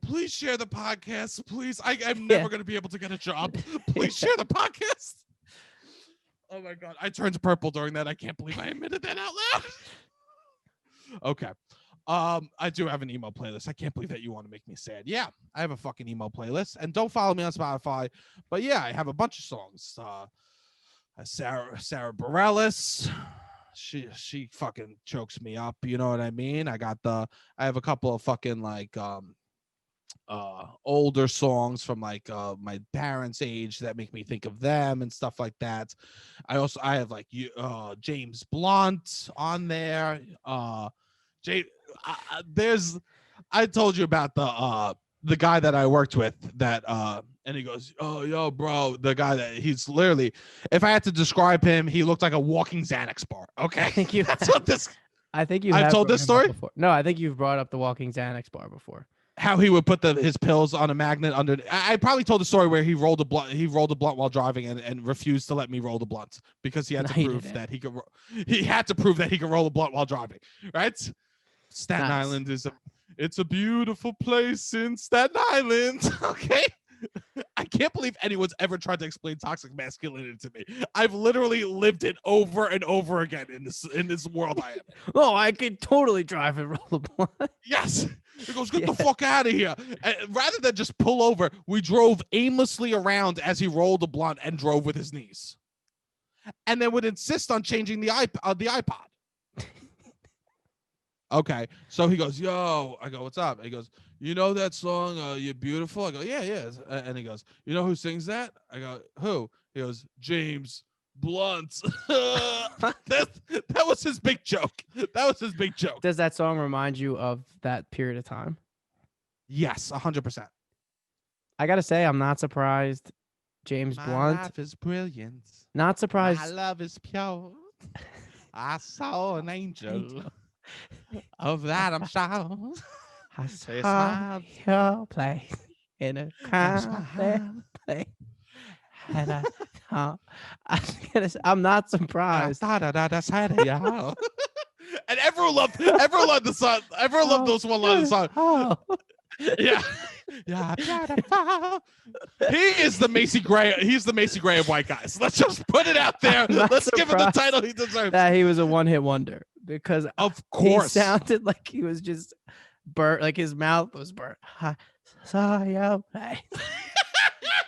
Please share the podcast. Please. I'm never going to be able to get a job. Please share the podcast. Oh my God. I turned purple during that. I can't believe I admitted that out loud. Okay. I do have an emo playlist. I can't believe that you want to make me sad. Yeah, I have a fucking emo playlist. And don't follow me on Spotify. But yeah, I have a bunch of songs. Sarah Bareilles. She fucking chokes me up. You know what I mean? I have a couple of fucking like older songs from like my parents' age that make me think of them and stuff like that. I have like James Blunt on there. I told you about the guy that I worked with that and he goes, oh yo bro, the guy that he's literally, if I had to describe him, he looked like a walking Xanax bar. Okay. I think I've told this story before. No, I think you've brought up the walking Xanax bar before. How he would put his pills on a magnet under. I probably told the story where he rolled a blunt while driving and refused to let me roll the blunt because he had to prove that he could. He had to prove that he could roll a blunt while driving. Right? Staten Island it's a beautiful place in Staten Island. Okay. I can't believe anyone's ever tried to explain toxic masculinity to me. I've literally lived it over and over again in this world I am. Oh, I could totally drive and roll a blunt. Yes. He goes, get the fuck out of here. And rather than just pull over, we drove aimlessly around as he rolled a blunt and drove with his knees. And then would insist on changing the iPod. Okay. So he goes, yo. I go, what's up? He goes, you know that song, You're Beautiful? I go, yeah. And he goes, you know who sings that? I go, who? He goes, James Blunt. that was his big joke. Does that song remind you of that period of time? Yes, 100%. I gotta say, I'm not surprised James My Blunt. life is brilliant. Not My surprised. love is pure. I saw an angel. Angel. Of that I'm sure. I So you saw smiled your place in a and crowded smiled. place. And I thought, I'm not And I surprised. thought that I said it, yeah. And everyone loved the song. Everyone loved Oh, those one line of the song. beautiful. Yeah. Yeah, beautiful. He is the Macy Gray. He's the Macy Gray of white guys. Let's just put it out there. I'm not Let's give him the surprised title he deserves. that he was a one-hit wonder because Of he course. sounded like he was just burnt, like his mouth was burnt. I saw your face.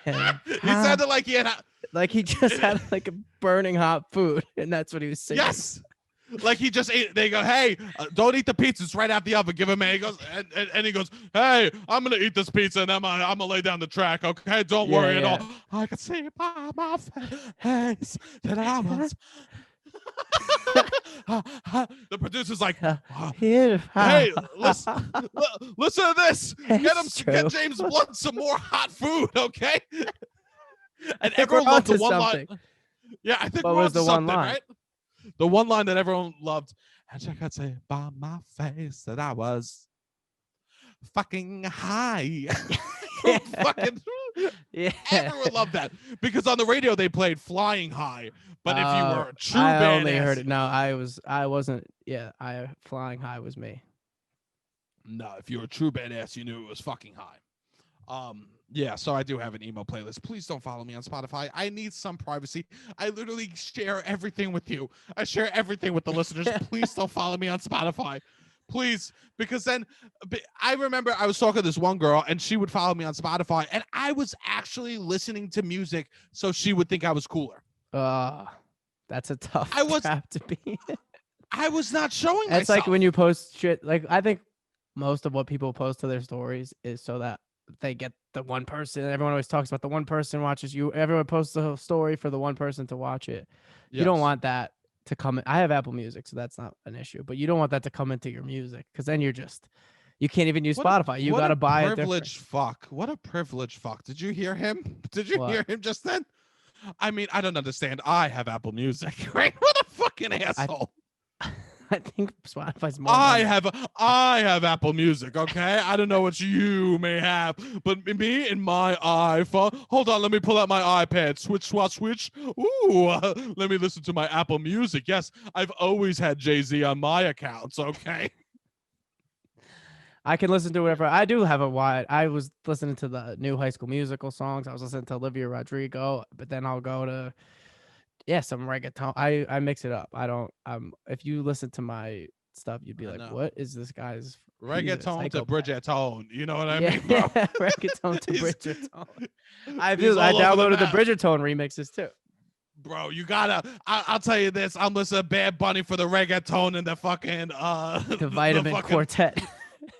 And He sounded like he had. like he just had like a burning hot food, and that's what he was singing. Yes. Like he just ate. They go, hey, don't eat the pizza. It's right out the oven. Give him a. He goes, and he goes, hey, I'm gonna eat this pizza, and I'm gonna lay down the track. Okay, don't worry at all. I can see by my face that I was. The producer's like, hey, listen to this. Get James Blunt some more hot food, okay? And everyone loved the one line. Yeah, I think what we're was on the one something, line? right? The one line that everyone loved. And I could say by my face that I was fucking high. Fucking Yeah. Everyone loved that because on the radio they played "Flying High," but if you were a true I badass, only heard it. No, I wasn't. Yeah, Flying High was me. No, if you were a true badass, you knew it was fucking high. Yeah, so I do have an emo playlist. Please don't follow me on Spotify. I need some privacy. I literally share everything with you. I share everything with the listeners. Please don't follow me on Spotify. Please, because then I remember I was talking to this one girl and she would follow me on Spotify and I was actually listening to music so she would think I was cooler. That's a tough trap to be. I was not showing myself. It's like when you post shit. Like I think most of what people post to their stories is so that they get the one person. Everyone always talks about the one person watches you. Everyone posts a story for the one person to watch it. Yes. You don't want that to come in. I have Apple Music, so that's not an issue. But you don't want that to come into your music because then you can't even use Spotify. You got to buy it. Privilege fuck. What a privilege fuck. Did you hear him? Did you hear him just then? I mean, I don't understand. I have Apple Music, right? What a fucking asshole. I think Spotify's more. I have Apple Music, okay? I don't know what you may have, but me and my iPhone. Hold on, let me pull out my iPad. Switch. Ooh, let me listen to my Apple Music. Yes, I've always had Jay-Z on my accounts, okay? I can listen to whatever. I do have a wide. I was listening to the new High School Musical songs. I was listening to Olivia Rodrigo, but then I'll go to some reggaeton. I mix it up. I don't. If you listen to my stuff, you'd be like, "What is this guy's reggaeton to Bridgerton?" You know what I mean, bro? Reggaeton to Bridgerton. I downloaded the Bridgerton remixes too. Bro, you gotta. I'll tell you this. I'm listening to Bad Bunny for the reggaeton and the fucking the Vitamin Quartet.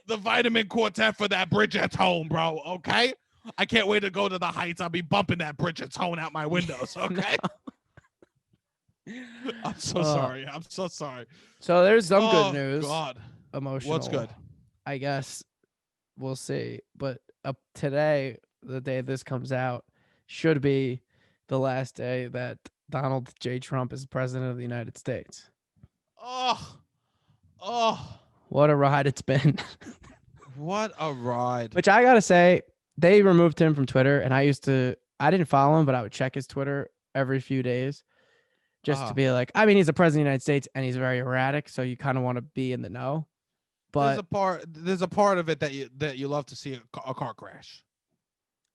The Vitamin Quartet for that Bridgerton, bro. Okay, I can't wait to go to the Heights. I'll be bumping that Bridgerton out my windows. Okay. No. I'm so sorry. I'm so sorry. So there's some good news. God. Emotional. What's good? I guess we'll see. But today, the day this comes out, should be the last day that Donald J. Trump is president of the United States. Oh. What a ride it's been. What a ride. Which I got to say, they removed him from Twitter. And I didn't follow him, but I would check his Twitter every few days. Just to be like, I mean, he's the president of the United States and he's very erratic, so you kind of want to be in the know. But there's a part of it that you love to see a car crash,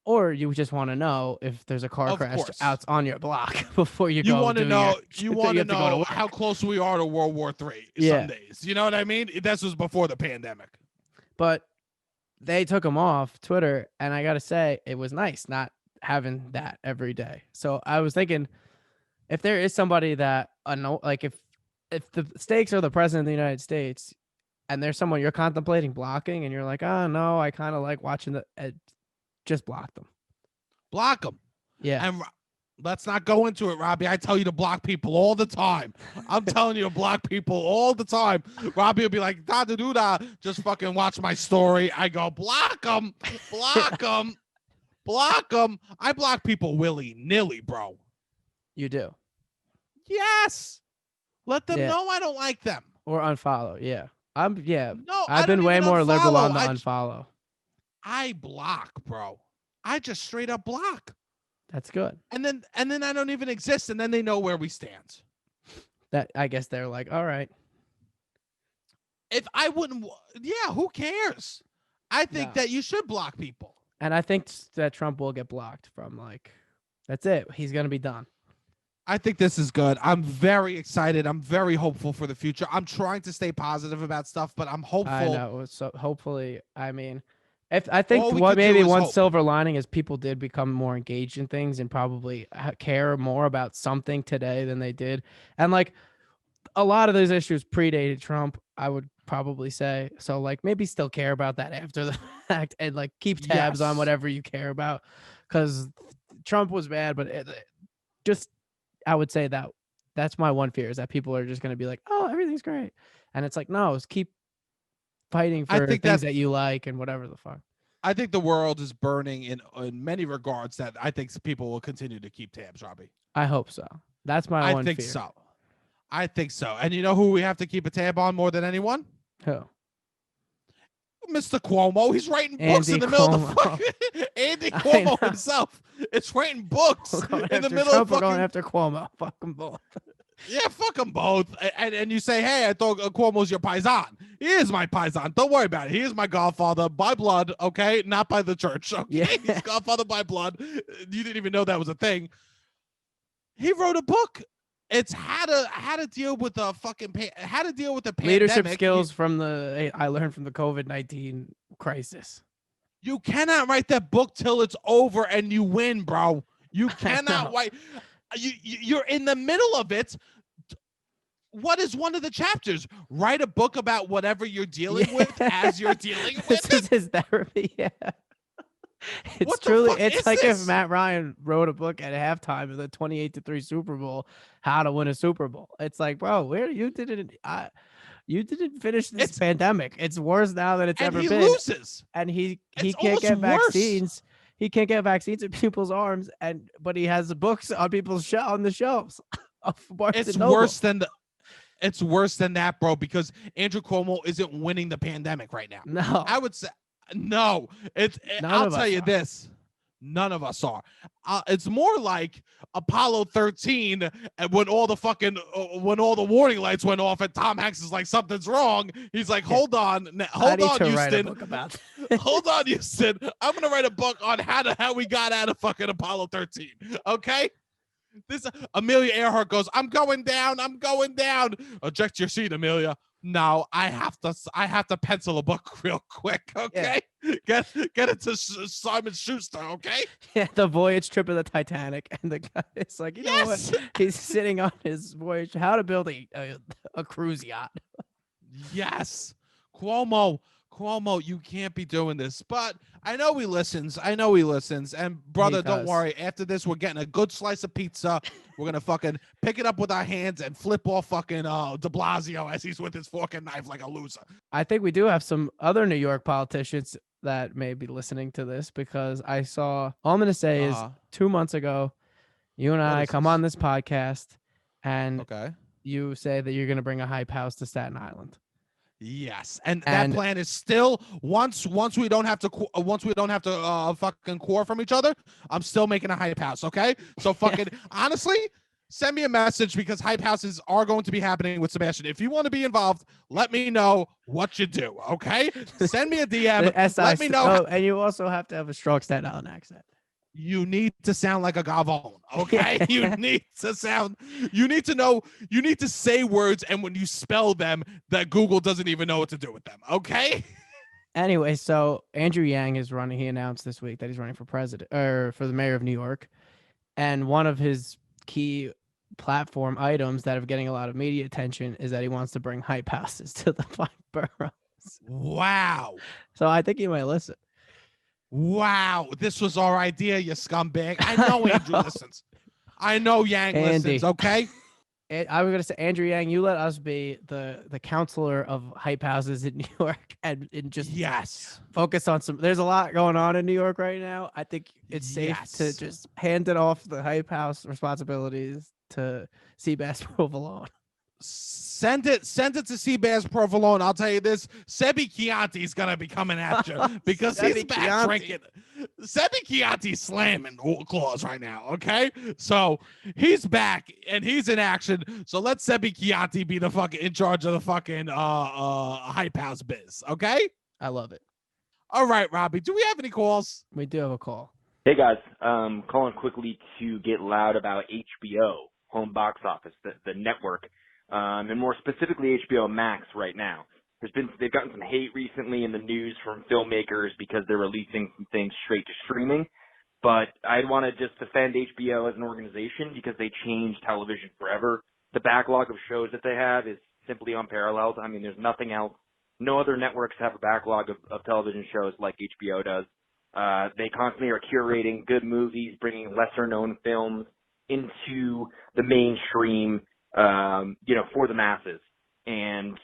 or you just want to know if there's a car crash out on your block before you go. You want to know. You want to know how close we are to World War III. Some days, you know what I mean. This was before the pandemic. But they took him off Twitter, and I gotta say, it was nice not having that every day. So I was thinking, if there is somebody that like if the stakes are the president of the United States and there's someone you're contemplating blocking and you're like, oh no, I kind of like watching just block them. Block them. Yeah. And let's not go into it, Robbie. I tell you to block people all the time. I'm telling you to block people all the time. Robbie will be like, da-da-do-da, just fucking watch my story. I go, block them. Block them. I block people willy-nilly, bro. You do. Yes. Let them Yeah. know I don't like them. Or unfollow. Yeah. No, I I've don't been way even more liberal unfollow. on the unfollow. I block, bro. I just straight up block. That's good. And then I don't even exist, and then they know where we stand. That I guess they're like, all right. If I wouldn't, yeah, who cares? I think that you should block people. And I think that Trump will get blocked from that's it. He's going to be done. I think this is good. I'm very excited. I'm very hopeful for the future. I'm trying to stay positive about stuff, but I'm hopeful. I know. So hopefully, I mean, if I think maybe one hope. silver lining is people did become more engaged in things and probably care more about something today than they did. And a lot of those issues predated Trump, I would probably say. So maybe still care about that after the fact and keep tabs on whatever you care about, because Trump was bad, but just I would say that's my one fear, is that people are just going to be like, oh, everything's great. And it's no, just keep fighting for things that you like and whatever the fuck. I think the world is burning in many regards that I think people will continue to keep tabs, Robbie. I hope so. That's my one fear. I think so. And you know who we have to keep a tab on more than anyone? Who? Mr. Cuomo. He's writing books in the middle of the fucking Andy Cuomo himself. It's writing books in the middle of fucking. We're going after Cuomo. Fuck them both. Yeah, fuck them both. And you say, hey, I thought Cuomo's your paisan. He is my paisan. Don't worry about it. He is my godfather by blood, okay? Not by the church, okay? Yeah. He's godfather by blood. You didn't even know that was a thing. He wrote a book. It's how to deal with the pandemic. Leadership skills I learned from the COVID-19 crisis. You cannot write that book till it's over and you win, bro. You cannot write. You're in the middle of it. What is one of the chapters? Write a book about whatever you're dealing with as you're dealing with it. This is his therapy, yeah. It's truly, it's like if Matt Ryan wrote a book at halftime of the 28-3 Super Bowl, how to win a Super Bowl. It's bro, you didn't finish this pandemic. It's worse now than it's ever been. He loses. And he can't get vaccines. He can't get vaccines in people's arms, but he has the books on people's on the shelves. It's worse than it's worse than that, bro, because Andrew Cuomo isn't winning the pandemic right now. No. I would say no. I'll tell you this. None of us are. It's more like Apollo 13, and when all the warning lights went off, and Tom Hanks is like, something's wrong. He's like, hold on, Houston. Hold on, Houston. I'm gonna write a book on how we got out of fucking Apollo 13. Okay. This Amelia Earhart goes, I'm going down. Eject your seat, Amelia. No, I have to pencil a book real quick, okay? Yeah. Get it to Simon Schuster, okay? Yeah, the voyage trip of the Titanic, and the guy is like, you know what? He's sitting on his voyage, how to build a cruise yacht. Yes, Cuomo, you can't be doing this. But I know he listens. And brother, don't worry. After this, we're getting a good slice of pizza. We're gonna fucking pick it up with our hands and flip off fucking De Blasio as he's with his fork and knife like a loser. I think we do have some other New York politicians that may be listening to this, because all I'm gonna say is 2 months ago, you and I come on this podcast, and you say that you're gonna bring a hype house to Staten Island. Yes, and that plan is still once we don't have to fucking core from each other. I'm still making a hype house. Okay, so fucking honestly, send me a message, because hype houses are going to be happening with Sebastian. If you want to be involved, let me know what you do. Okay, send me a DM. Let me know. And you also have to have a strong Staten Island accent. You need to sound like a Gavone, okay? You need to say words, and when you spell them, that Google doesn't even know what to do with them, okay? Anyway, so Andrew Yang is running. He announced this week that he's running for president, or for the mayor of New York. And one of his key platform items that are getting a lot of media attention is that he wants to bring hype houses to the 5 boroughs. Wow. So I think he might listen. Wow, this was our idea, you scumbag. I know Andrew listens. I know Yang listens, okay? I was gonna say, Andrew Yang, you let us be the counselor of hype houses in New York, and just Yes. focus on some. There's a lot going on in New York right now. I think it's safe to Yes. just hand it off the hype house responsibilities to Seabass Provolone. Send it to Seabass Provolone. I'll tell you this: Sebi Chianti's gonna be coming at you because he's Sebi back Chianti. drinking. Sebi Chianti's slamming claws right now. Okay, so he's back and he's in action. So let Sebi Chianti be the fucking in charge of the fucking hype house biz. Okay. I love it. All right, Robbie. Do we have any calls? We do have a call. Hey guys, calling quickly to get loud about HBO, home box office, the network, and more specifically HBO Max right now. They've gotten some hate recently in the news from filmmakers because they're releasing some things straight to streaming. But I'd want to just defend HBO as an organization because they changed television forever. The backlog of shows that they have is simply unparalleled. I mean, there's nothing else. No other networks have a backlog of television shows like HBO does. They constantly are curating good movies, bringing lesser-known films into the mainstream, for the masses. And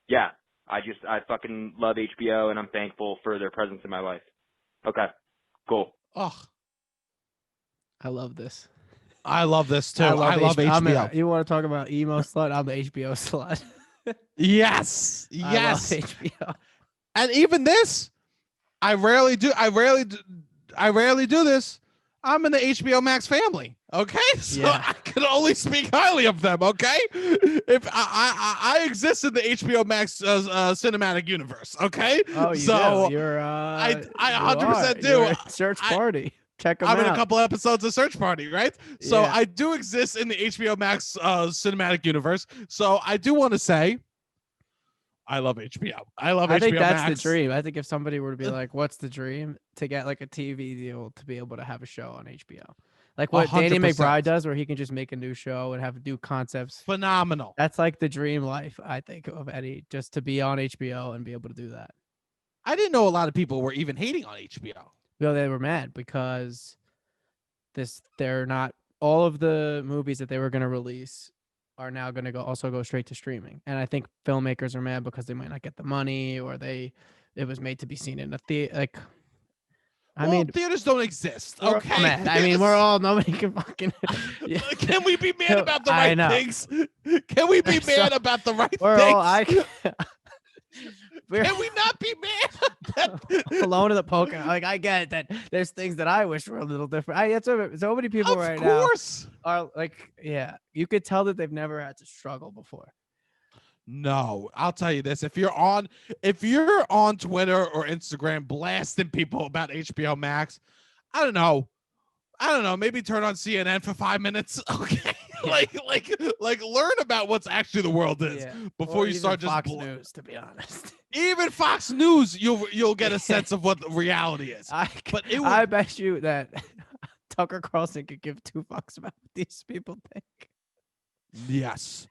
yeah, I fucking love HBO, and I'm thankful for their presence in my life. Okay, cool. Ugh. I love this. I love this too. I love HBO. You want to talk about emo slut? I'm the HBO slut. Yes. I love HBO. And even this, I rarely do this. I'm in the HBO Max family. Okay, so Yeah. I can only speak highly of them. Okay, if I exist in the HBO Max cinematic universe. Okay, Oh, you so do. You're I you 100% are. do. You're a search party. Check them I'm out. in a couple episodes of Search Party, right? So Yeah. I do exist in the HBO Max cinematic universe. So I do want to say, I love HBO. I love HBO I think that's Max. the dream. I think if somebody were to be like, "What's the dream?" to get like a TV deal to be able to have a show on HBO, like what Danny 100%. McBride does, where he can just make a new show and have new concepts. Phenomenal. That's like the dream life, I think, of Eddie, just to be on HBO and be able to do that. I didn't know a lot of people were even hating on HBO. Well, they were mad because they're not all of the movies that they were going to release are now going to go straight to streaming. And I think filmmakers are mad because they might not get the money, or it was made to be seen in a theater. Like, I mean, theaters don't exist. we're all Okay, mad. I mean, nobody can fucking. Yeah. Can we be mad about the I right know. things? Can we be mad about the right We're things? all. We're Can we not be mad? alone in the poker. Like, I get that there's things that I wish were a little different. So many people Of right now course. are like, yeah, you could tell that they've never had to struggle before. No, I'll tell you this: if you're on Twitter or Instagram blasting people about HBO Max, I don't know. Maybe turn on CNN for 5 minutes. Okay, like learn about what's actually the world is before Or you even start just Fox News, to be honest. Even Fox News, you'll get a sense of what the reality is. I bet you that Tucker Carlson could give two fucks about what these people think. Yes.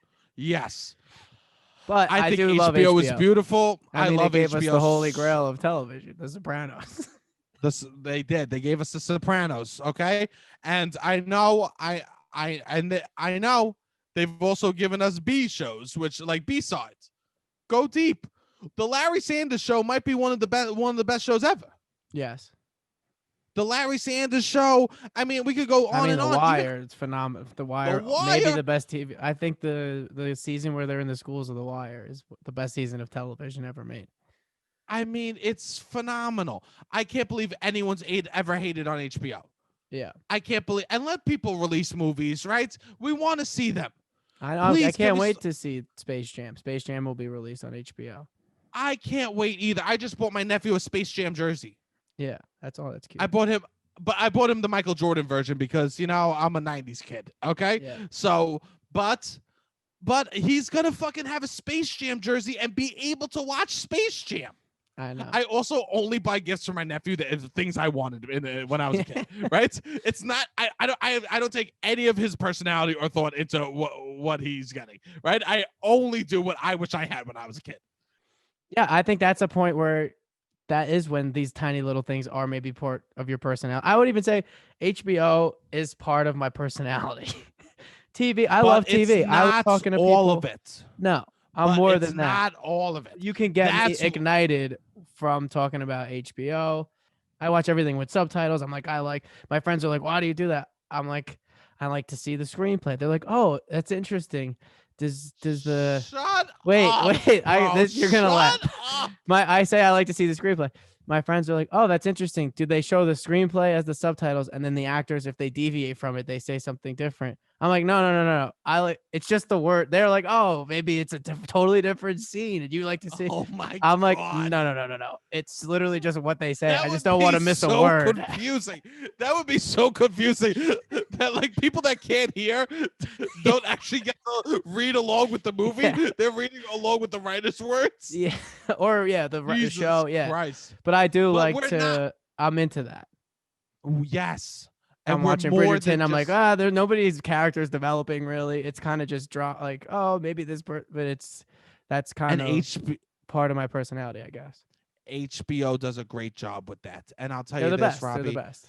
But I think do love HBO is beautiful. I mean, love they gave HBO. us the holy grail of television, The Sopranos. They did. They gave us The Sopranos. Okay, and I know they've also given us B shows, which like B-sides. Go deep. The Larry Sanders Show might be one of the best shows ever. Yes. The Larry Sanders Show. I mean, we could go on and on. The Wire, it's phenomenal. The Wire, maybe the best TV. I think the season where they're in the schools of The Wire is the best season of television ever made. I mean, it's phenomenal. I can't believe anyone's ever hated on HBO. Yeah. I can't believe, and let people release movies, right? We want to see them. I can't wait to see Space Jam. Space Jam will be released on HBO. I can't wait either. I just bought my nephew a Space Jam jersey. Yeah, that's all. That's cute. I bought him the Michael Jordan version because, I'm a 90s kid. Okay. Yeah. So, but he's going to fucking have a Space Jam jersey and be able to watch Space Jam. I know. I also only buy gifts for my nephew that is things I wanted when I was a kid, right? It's not, I don't take any of his personality or thought into what he's getting, right? I only do what I wish I had when I was a kid. Yeah, I think that's a point where that is when these tiny little things are maybe part of your personality. I would even say HBO is part of my personality TV. I but love it's TV. I love not talking to all people. of it. No, I'm But more it's than that. not all of it. You can get me That's- ignited from talking about HBO. I watch everything with subtitles. I'm like, my friends are like, why do you do that? I'm like, I like to see the screenplay. They're like, oh, that's interesting. Does the Shut wait, up, bro. you're gonna laugh. Shut up. I say I like to see the screenplay. My friends are like, oh, that's interesting. Do they show the screenplay as the subtitles, and then the actors, if they deviate from it, they say something different? I'm like, no. It's just the word. They're like, oh, maybe it's a totally different scene, and you like to see. Oh my I'm like, God. no. It's literally just what they say. That I just would don't want be to miss a so word. Confusing. That would be so confusing. That like people that can't hear don't actually get to read along with the movie. Yeah. They're reading along with the writer's words. Yeah, or the Jesus show. Yeah, Christ. but I do But like we're to. not- I'm into that. Ooh, yes. I'm we're watching more Bridgerton. than I'm like, just- there's nobody's characters developing really. It's kind of just like, oh, maybe but that's kind and of part of my personality, I guess. HBO does a great job with that. And I'll tell They're you the this, best. Robbie. They're the best.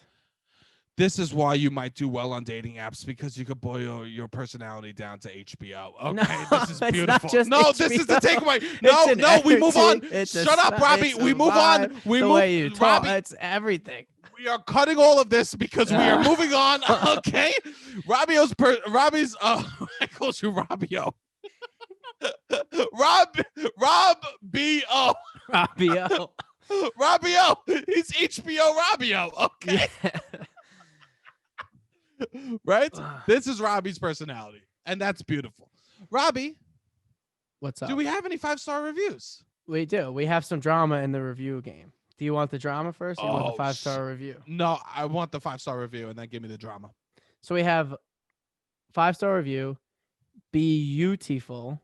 This is why you might do well on dating apps, because you could boil your personality down to HBO. Okay, No, this is it's beautiful. not just No, this is the HBO. takeaway. No, we move on. Shut up, Robbie. We move on. We the move. way you talk. Robbie, It's everything. we are cutting all of this because we are moving on. Okay, Robbie's. I called you Robbio. Rob B.O. Robbio. Robbio. He's HBO Robbio. Okay. Yeah. Right? This is Robbie's personality, and that's beautiful. Robbie, What's up? do we have any 5-star reviews? We do. We have some drama in the review game. Do you want the drama first, or you want the 5-star review? No, I want the 5-star review, and then give me the drama. So we have 5-star review. Beautiful.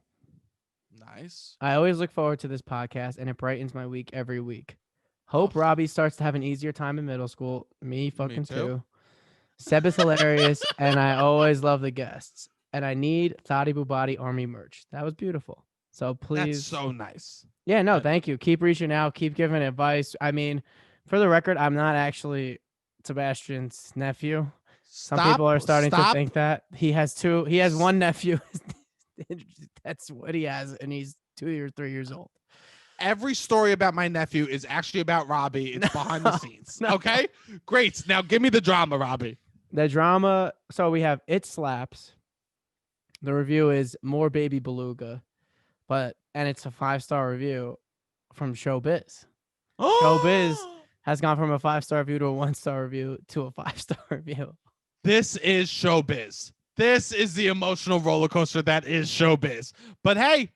Nice. I always look forward to this podcast, and it brightens my week every week. Hope Robbie starts to have an easier time in middle school. Me fucking too. Seb is hilarious, and I always love the guests. And I need Thadi Bubati Army merch. That was beautiful. So please. That's so nice. Yeah, no, thank you. Keep reaching out. Keep giving advice. I mean, for the record, I'm not actually Sebastian's nephew. Some people are starting to think that. He has one nephew. That's what he has, and he's 3 years old. Every story about my nephew is actually about Robbie. It's behind the scenes. No. Okay? Great. Now give me the drama, Robbie. The drama. So we have It Slaps. The review is More Baby Beluga, and it's a 5-star review from Showbiz. Showbiz has gone from a 5-star review to a 1-star review to a 5-star review. This is Showbiz. This is the emotional roller coaster that is Showbiz. But hey,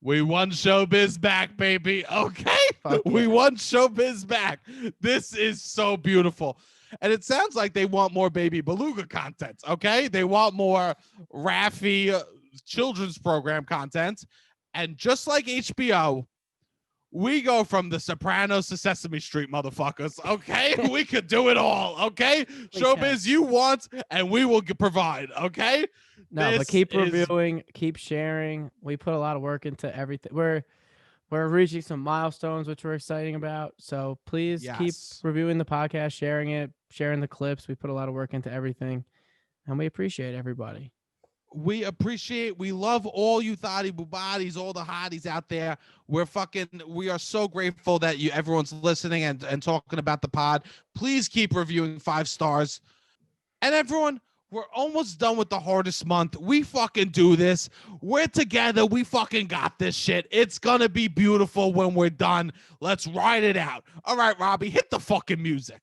we won Showbiz back, baby. Okay? We won Showbiz back. This is so beautiful. And it sounds like they want more Baby Beluga content, okay? They want more Raffi children's program content. And just like HBO, we go from The Sopranos to Sesame Street, motherfuckers, okay? We could do it all, okay? Showbiz, you want, and we will provide, okay? No, but keep reviewing, keep sharing. We put a lot of work into everything. We're reaching some milestones, which we're exciting about. So please keep reviewing the podcast, sharing it, sharing the clips. We put a lot of work into everything, and we appreciate everybody. We love all you Thadi Bubatis, all the hotties out there. We are so grateful that everyone's listening and talking about the pod. Please keep reviewing 5 stars. And everyone, we're almost done with the hardest month. We fucking do this. We're together. We fucking got this shit. It's gonna be beautiful when we're done. Let's ride it out. All right, Robbie, hit the fucking music.